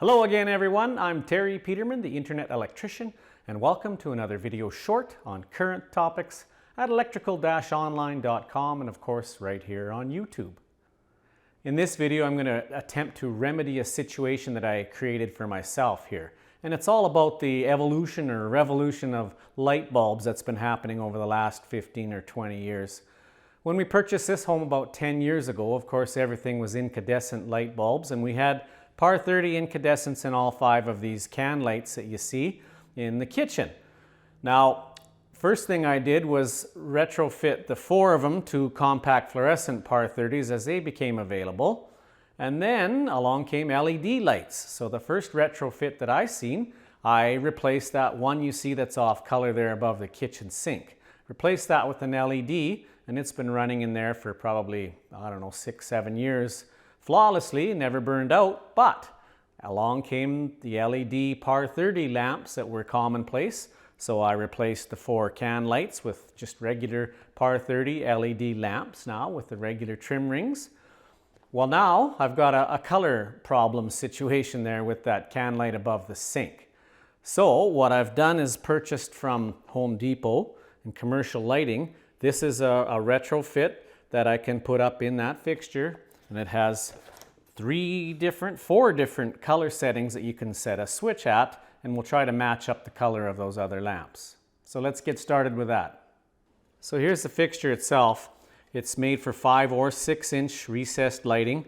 Hello again everyone, I'm Terry Peterman, the Internet Electrician, and welcome to another video short on current topics at electrical-online.com and of course right here on YouTube. In this video I'm going to attempt to remedy a situation that I created for myself here. And it's all about the evolution or revolution of light bulbs that's been happening over the last 15 or 20 years. When we purchased this home about 10 years ago, of course everything was incandescent light bulbs, and we had par 30 incandescents in all 5 of these can lights that you see in the kitchen. Now, first thing I did was retrofit the 4 of them to compact fluorescent par 30s as they became available. And then along came LED lights. So the first retrofit that I seen, I replaced that one you see that's off color there above the kitchen sink. Replaced that with an LED, and it's been running in there for probably, I don't know, 6-7 years flawlessly, never burned out. But along came the LED par 30 lamps that were commonplace. So I replaced the 4 can lights with just regular par 30 LED lamps now with the regular trim rings. Well, now I've got a color problem situation there with that can light above the sink. So what I've done is purchased from Home Depot in commercial lighting. This is a retrofit that I can put up in that fixture, and it has 4 different color settings that you can set a switch at, and we'll try to match up the color of those other lamps. So let's get started with that. So here's the fixture itself. It's made for 5 or 6 inch recessed lighting.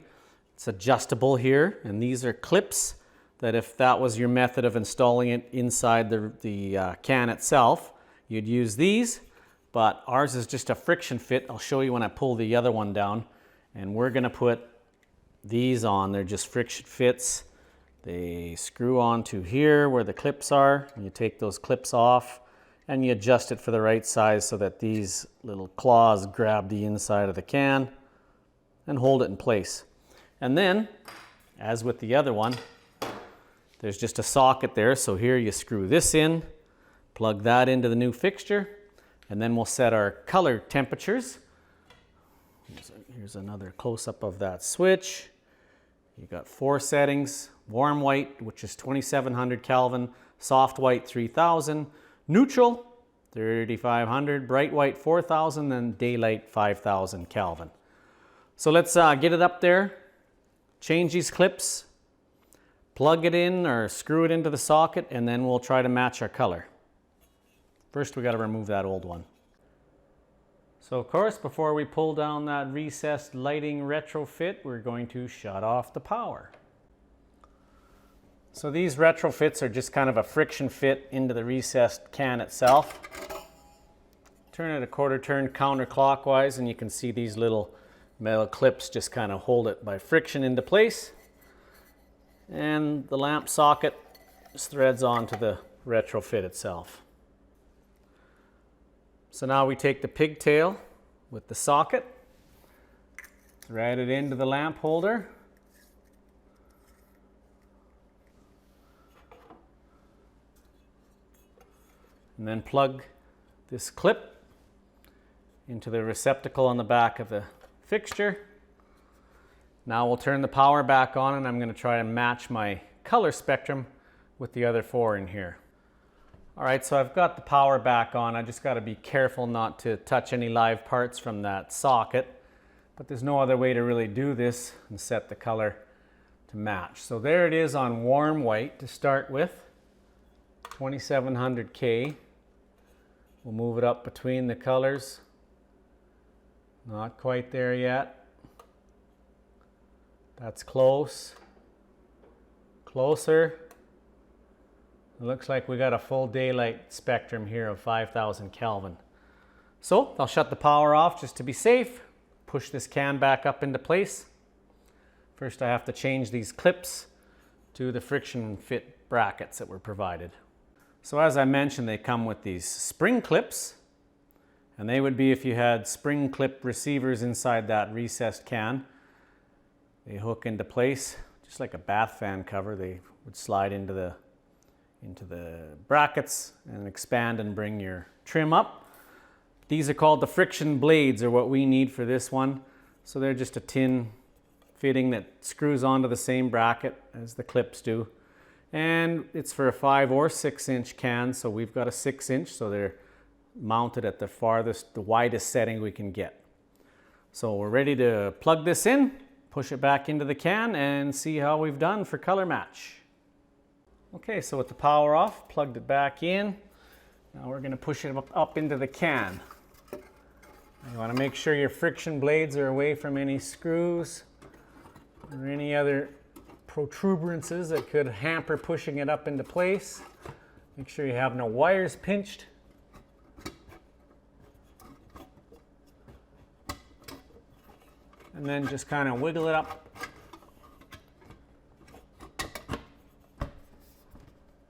It's adjustable here, and these are clips that if that was your method of installing it inside the can itself, you'd use these, but ours is just a friction fit. I'll show you when I pull the other one down, and we're gonna put these on. They're just friction fits. They screw onto here where the clips are, and you take those clips off and you adjust it for the right size so that these little claws grab the inside of the can and hold it in place. And then, as with the other one, there's just a socket there. So here you screw this in, plug that into the new fixture, and then we'll set our color temperatures. Here's another close-up of that switch. You got 4 settings: warm white, which is 2700 Kelvin, soft white 3000, neutral 3500, bright white 4000, and daylight 5000 Kelvin. So let's get it up there, change these clips, plug it in or screw it into the socket, and then we'll try to match our color. First we got to remove that old one. So of course, before we pull down that recessed lighting retrofit, we're going to shut off the power. So these retrofits are just kind of a friction fit into the recessed can itself. Turn it a quarter turn counterclockwise, and you can see these little metal clips just kind of hold it by friction into place. And the lamp socket just threads onto the retrofit itself. So now we take the pigtail with the socket, thread it into the lamp holder, and then plug this clip into the receptacle on the back of the fixture. Now we'll turn the power back on, and I'm going to try to match my color spectrum with the other 4 in here. Alright, so I've got the power back on. I just got to be careful not to touch any live parts from that socket, but there's no other way to really do this and set the color to match. So there it is on warm white to start with, 2700K. We'll move it up between the colors. Not quite there yet. That's close. Closer. It looks like we got a full daylight spectrum here of 5000 Kelvin. So I'll shut the power off just to be safe. Push this can back up into place. First I have to change these clips to the friction fit brackets that were provided. So as I mentioned, they come with these spring clips, and they would be if you had spring clip receivers inside that recessed can. They hook into place just like a bath fan cover. They would slide into the brackets and expand and bring your trim up. These are called the friction blades, or what we need for this one. So they're just a tin fitting that screws onto the same bracket as the clips do. And it's for a 5 or 6 inch can, so we've got a 6 inch, so they're mounted at the farthest, the widest setting we can get. So we're ready to plug this in, push it back into the can, and see how we've done for color match. Okay, so with the power off, plugged it back in. Now we're going to push it up into the can. You want to make sure your friction blades are away from any screws or any other protuberances that could hamper pushing it up into place. Make sure you have no wires pinched. And then just kind of wiggle it up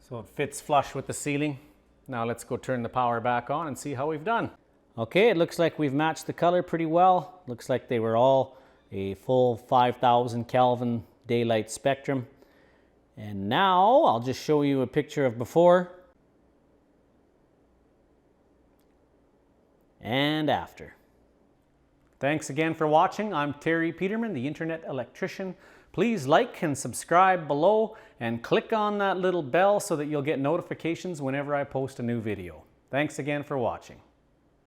so it fits flush with the ceiling. Now let's go turn the power back on and see how we've done. Okay, it looks like we've matched the color pretty well. Looks like they were all a full 5,000 Kelvin daylight spectrum. And now I'll just show you a picture of before and after. Thanks again for watching. I'm Terry Peterman, the Internet Electrician. Please like and subscribe below and click on that little bell so that you'll get notifications whenever I post a new video. Thanks again for watching.